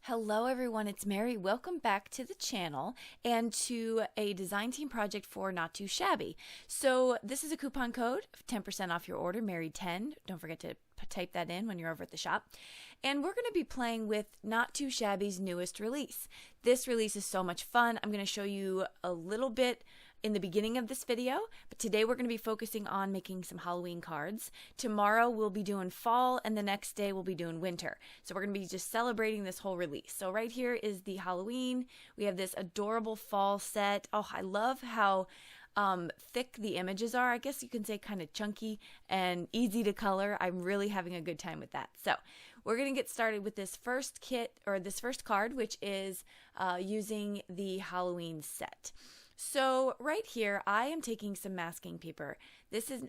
Hello everyone, it's Mary. Welcome back to the channel and to a design team project for Not2Shabby. So this is a coupon code, 10% off your order, Mary10. Don't forget to type that in when you're over at the shop. And we're going to be playing with Not2Shabby's newest release. This release is so much fun. I'm going to show you a little bit in the beginning of this video, but today we're going to be focusing on making some Halloween cards. Tomorrow we'll be doing fall, and the next day we'll be doing winter. So we're going to be just celebrating this whole release. So right here is the Halloween. We have this adorable fall set. Oh, I love how thick the images are. I guess you can say kind of chunky and easy to color. I'm really having a good time with that. So we're going to get started with this first kit, or this first card, which is using the Halloween set. So right here, I am taking some masking paper. This is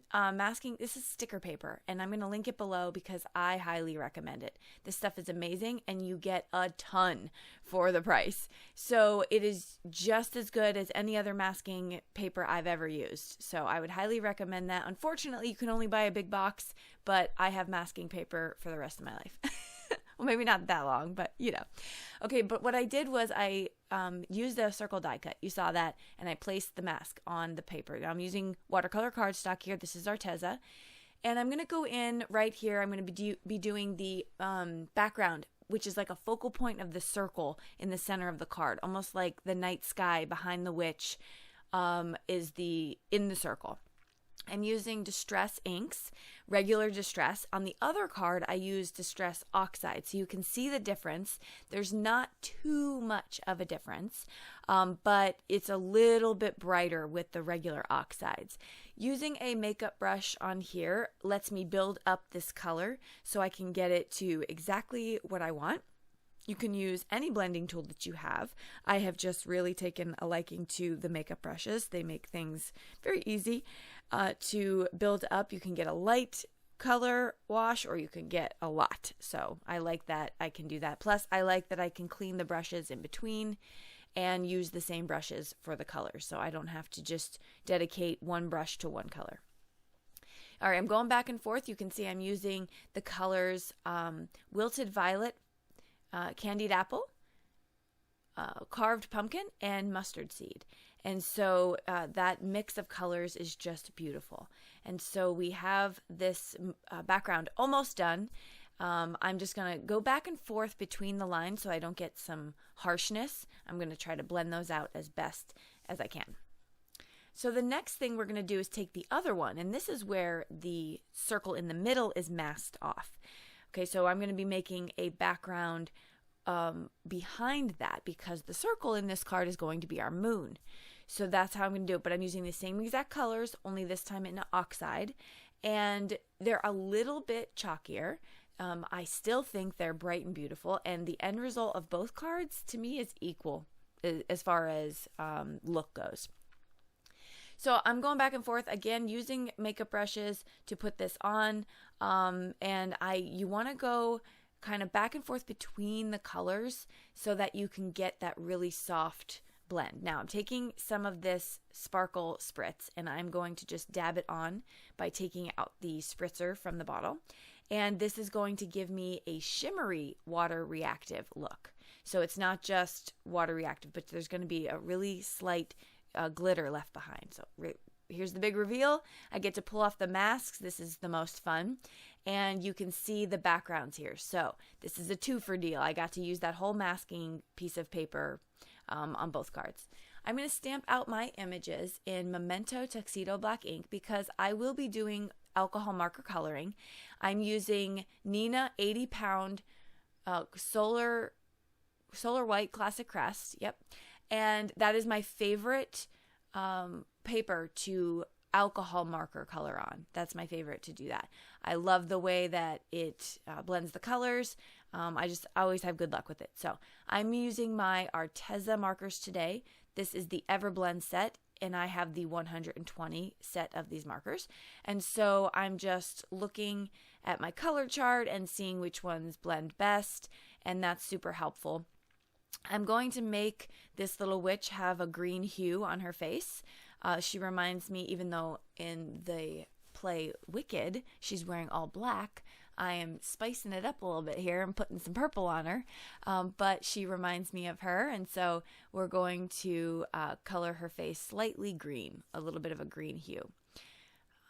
this is sticker paper, and I'm going to link it below because I highly recommend it. This stuff is amazing, and you get a ton for the price. So it is just as good as any other masking paper I've ever used. So I would highly recommend that. Unfortunately, you can only buy a big box, but I have masking paper for the rest of my life. Well, maybe not that long, but you know. Okay, but what I did was I used a circle die cut. You saw that, and I placed the mask on the paper. Now I'm using watercolor cardstock here. This is Arteza. And I'm going to go in right here. I'm going to be doing the background, which is like a focal point of the circle in the center of the card, almost like the night sky behind the witch is in the circle. I'm using Distress inks, regular Distress. On the other card, I use Distress Oxide, so you can see the difference. There's not too much of a difference, but it's a little bit brighter with the regular oxides. Using a makeup brush on here lets me build up this color so I can get it to exactly what I want. You can use any blending tool that you have. I have just really taken a liking to the makeup brushes. They make things very easy to build up. You can get a light color wash, or you can get a lot. So I like that I can do that. Plus, I like that I can clean the brushes in between and use the same brushes for the colors. So I don't have to just dedicate one brush to one color. All right, I'm going back and forth. You can see I'm using the colors Wilted Violet, Candied Apple, Carved Pumpkin, and Mustard Seed. And so that mix of colors is just beautiful. And so we have this background almost done. I'm just going to go back and forth between the lines so I don't get some harshness. I'm going to try to blend those out as best as I can. So the next thing we're going to do is take the other one, and this is where the circle in the middle is masked off. Okay, so I'm going to be making a background behind that because the circle in this card is going to be our moon. So that's how I'm going to do it, but I'm using the same exact colors, only this time in oxide, and they're a little bit chalkier. I still think they're bright and beautiful, and the end result of both cards to me is equal as far as look goes. So I'm going back and forth again using makeup brushes to put this on, and you want to go kind of back and forth between the colors so that you can get that really soft blend. Now I'm taking some of this sparkle spritz, and I'm going to just dab it on by taking out the spritzer from the bottle, and this is going to give me a shimmery water reactive look. So it's not just water reactive, but there's going to be a really slight glitter left behind. So here's the big reveal. I get to pull off the masks. This is the most fun. And you can see the backgrounds here. So this is a two-for deal. I got to use that whole masking piece of paper on both cards. I'm going to stamp out my images in Memento Tuxedo Black ink because I will be doing alcohol marker coloring. I'm using Nina 80-pound Solar White Classic Crest. Yep. And that is my favorite paper to alcohol marker color on. That's my favorite to do that. I love the way that it blends the colors. I just always have good luck with it. So I'm using my Arteza markers today. This is the Everblend set, and I have the 120 set of these markers. And so I'm just looking at my color chart and seeing which ones blend best, and that's super helpful. I'm going to make this little witch have a green hue on her face. She reminds me, even though in the play Wicked, she's wearing all black, I am spicing it up a little bit here and putting some purple on her, but she reminds me of her, and so we're going to color her face slightly green, a little bit of a green hue.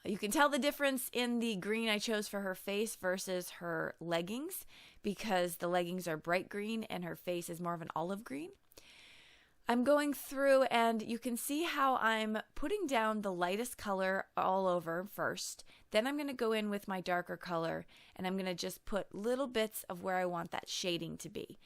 You can tell the difference in the green I chose for her face versus her leggings, because the leggings are bright green and her face is more of an olive green. I'm going through and you can see how I'm putting down the lightest color all over first. Then I'm going to go in with my darker color and I'm going to just put little bits of where I want that shading to be.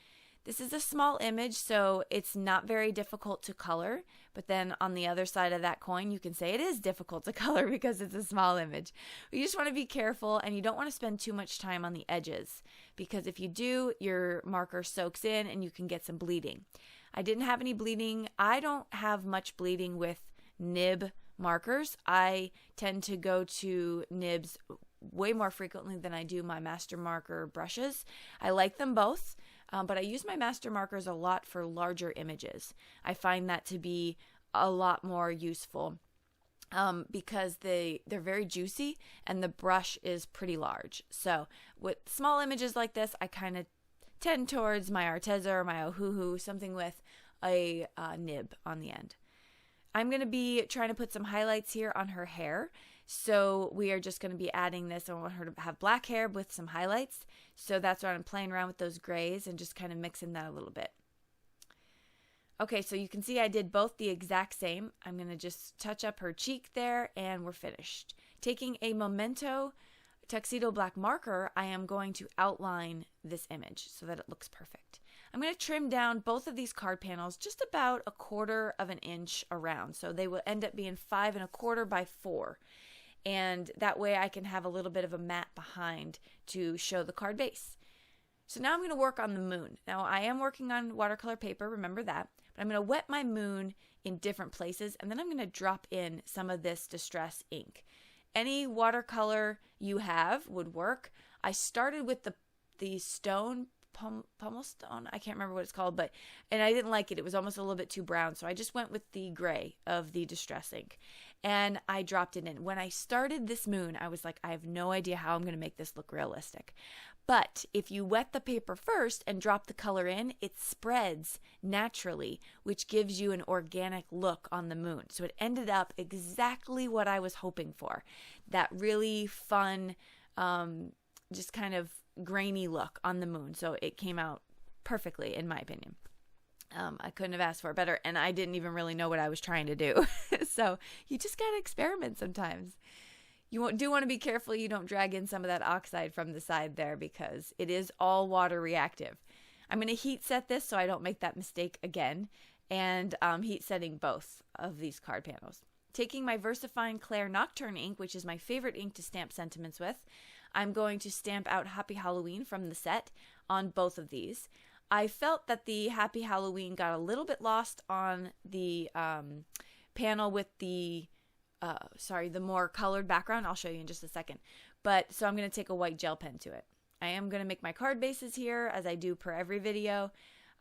This is a small image, so it's not very difficult to color, but then on the other side of that coin, you can say it is difficult to color because it's a small image. You just want to be careful, and you don't want to spend too much time on the edges, because if you do, your marker soaks in and you can get some bleeding. I didn't have any bleeding. I don't have much bleeding with nib markers. I tend to go to nibs way more frequently than I do my master marker brushes. I like them both. But I use my master markers a lot for larger images. I find that to be a lot more useful because they're very juicy and the brush is pretty large. So with small images like this, I kind of tend towards my Arteza or my Ohuhu, something with a nib on the end. I'm going to be trying to put some highlights here on her hair. So we are just going to be adding this. I want her to have black hair with some highlights. So that's why I'm playing around with those grays and just kind of mixing that a little bit. Okay, so you can see I did both the exact same. I'm going to just touch up her cheek there and we're finished. Taking a Memento Tuxedo black marker, I am going to outline this image so that it looks perfect. I'm going to trim down both of these card panels just about 1/4 of an inch around. So they will end up being 5 1/4 by 4. And that way I can have a little bit of a matte behind to show the card base. So now I'm going to work on the moon. Now I am working on watercolor paper, remember that. But I'm going to wet my moon in different places, and then I'm going to drop in some of this Distress ink. Any watercolor you have would work. I started with the stone, pummel stone, I can't remember what it's called, and I didn't like it. It was almost a little bit too brown, so I just went with the gray of the Distress ink. And I dropped it in. When I started this moon, I was like, I have no idea how I'm going to make this look realistic. But if you wet the paper first and drop the color in, it spreads naturally, which gives you an organic look on the moon. So it ended up exactly what I was hoping for. That really fun, just kind of grainy look on the moon. So it came out perfectly, in my opinion. I couldn't have asked for it better, and I didn't even really know what I was trying to do. So you just got to experiment sometimes. You do want to be careful you don't drag in some of that oxide from the side there because it is all water reactive. I'm going to heat set this so I don't make that mistake again, and heat setting both of these card panels. Taking my VersaFine Claire Nocturne ink, which is my favorite ink to stamp sentiments with, I'm going to stamp out Happy Halloween from the set on both of these. I felt that the Happy Halloween got a little bit lost on the panel with the more colored background. I'll show you in just a second. So I'm going to take a white gel pen to it. I am going to make my card bases here as I do per every video.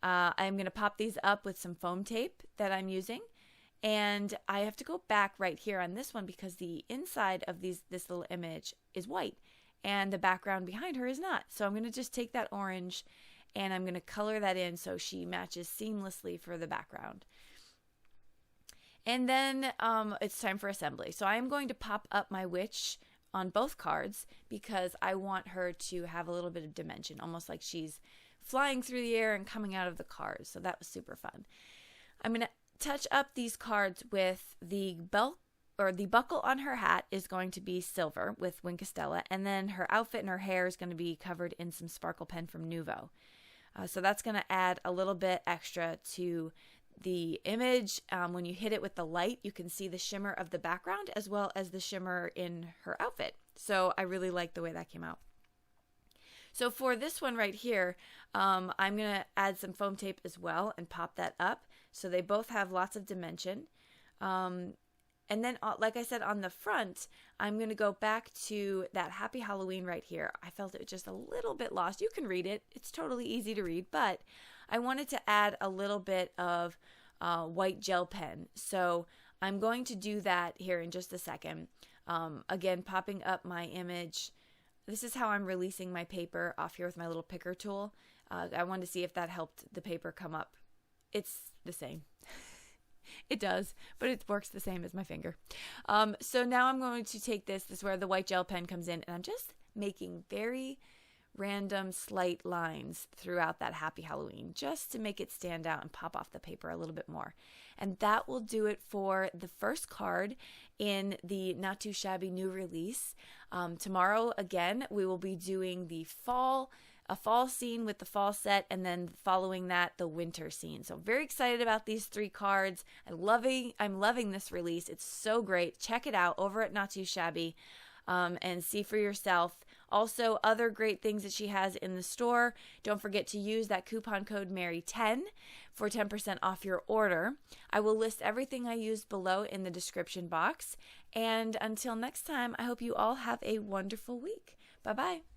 I'm going to pop these up with some foam tape that I'm using. And I have to go back right here on this one because the inside of this little image is white and the background behind her is not. So I'm going to just take that orange and I'm going to color that in so she matches seamlessly for the background. And then it's time for assembly. So I am going to pop up my witch on both cards because I want her to have a little bit of dimension, almost like she's flying through the air and coming out of the cards. So that was super fun. I'm going to touch up these cards with the belt, or the buckle on her hat is going to be silver with Wink Estella, and then her outfit and her hair is going to be covered in some sparkle pen from Nuvo. So that's going to add a little bit extra to the image. When you hit it with the light, you can see the shimmer of the background as well as the shimmer in her outfit. So I really like the way that came out. So for this one right here, I'm going to add some foam tape as well and pop that up. So they both have lots of dimension. And then, like I said, on the front, I'm going to go back to that Happy Halloween right here. I felt it was just a little bit lost. You can read it. It's totally easy to read, but I wanted to add a little bit of white gel pen. So I'm going to do that here in just a second. Again, popping up my image this is how I'm releasing my paper off here with my little picker tool. I wanted to see if that helped the paper come up. It's the same. It does, but it works the same as my finger. So now I'm going to take this is where the white gel pen comes in, and I'm just making very random slight lines throughout that Happy Halloween just to make it stand out and pop off the paper a little bit more. And that will do it for the first card in the Not Too Shabby new release. Tomorrow, again, we will be doing the a fall scene with the fall set, and then following that, the winter scene. So very excited about these 3 cards. I'm loving this release. It's so great. Check it out over at Not Too Shabby. And see for yourself. Also, other great things that she has in the store. Don't forget to use that coupon code Mary10 for 10% off your order. I will list everything I used below in the description box. And until next time, I hope you all have a wonderful week. Bye-bye.